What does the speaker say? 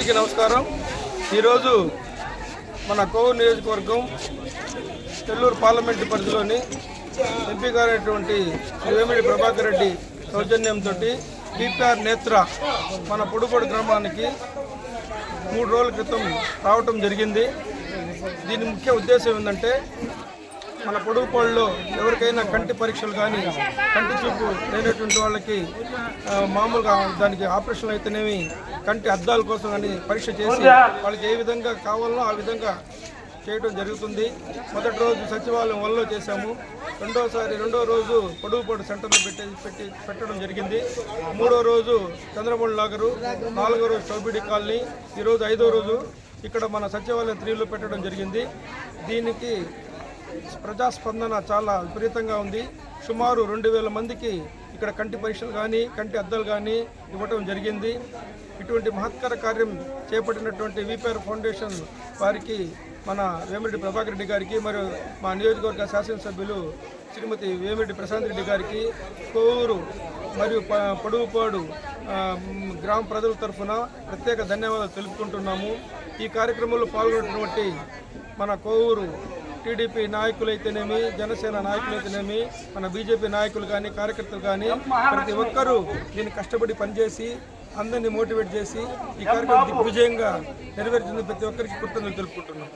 అందరికీ నమస్కారం. ఈరోజు మన కోవూరు నియోజకవర్గం తెల్లూరు పార్లమెంటు పరిధిలోని ఎంపీ గారైనటువంటి వేమిరెడ్డి ప్రభాకర్ రెడ్డి సౌజన్యంతో టీపీఆర్ నేత్ర మన పొడుపొడు గ్రామానికి 3 రోజుల క్రితం రావటం జరిగింది. దీని ముఖ్య ఉద్దేశం ఏంటంటే మన పొడుగుపాడులో ఎవరికైనా కంటి పరీక్షలు కానీ కంటి చూపు లేనటువంటి వాళ్ళకి మామూలుగా దానికి ఆపరేషన్లు అయితేనేమి కంటి అద్దాల కోసం కానీ పరీక్ష చేసి వాళ్ళకి ఏ విధంగా కావాలో ఆ విధంగా చేయడం జరుగుతుంది. మొదటి రోజు సచివాలయం వల్ల చేశాము. రెండో రోజు పొడుగుపాడు సెంటర్లో పెట్టడం జరిగింది. 3వ రోజు చంద్రమౌళి నగరు, 4వ రోజు చౌబిడి కాలనీ, ఈరోజు 5వ రోజు ఇక్కడ మన సచివాలయం 3లో పెట్టడం జరిగింది. దీనికి ప్రజాస్పందన చాలా విపరీతంగా ఉంది. సుమారు 2000 మందికి ఇక్కడ కంటి పరీక్షలు కానీ కంటి అద్దాలు కానీ ఇవ్వటం జరిగింది. ఇటువంటి మహత్కర కార్యం చేపట్టినటువంటి వీపీఆర్ ఫౌండేషన్ వారికి, మన వేమిరెడ్డి ప్రభాకర్ రెడ్డి గారికి, మరియు మా నియోజకవర్గ శాసనసభ్యులు శ్రీమతి వేమిరెడ్డి ప్రశాంత్ రెడ్డి గారికి, కోవూరు మరియు పొడుగుపాడు గ్రామ ప్రజల తరఫున ప్రత్యేక ధన్యవాదాలు తెలుపుకుంటున్నాము. ఈ కార్యక్రమంలో పాల్గొన్నటువంటి మన కోవూరు టీడీపీ నాయకులైతేనేమి, జనసేన నాయకులైతేనేమి, మన బీజేపీ నాయకులు కానీ కార్యకర్తలు కానీ ప్రతి ఒక్కరూ దీన్ని కష్టపడి పనిచేసి అందరినీ మోటివేట్ చేసి ఈ కార్యక్రమం దిగ్విజయంగా నెరవేర్చిన ప్రతి ఒక్కరికి కృతజ్ఞతలు తెలుపుకుంటున్నాం.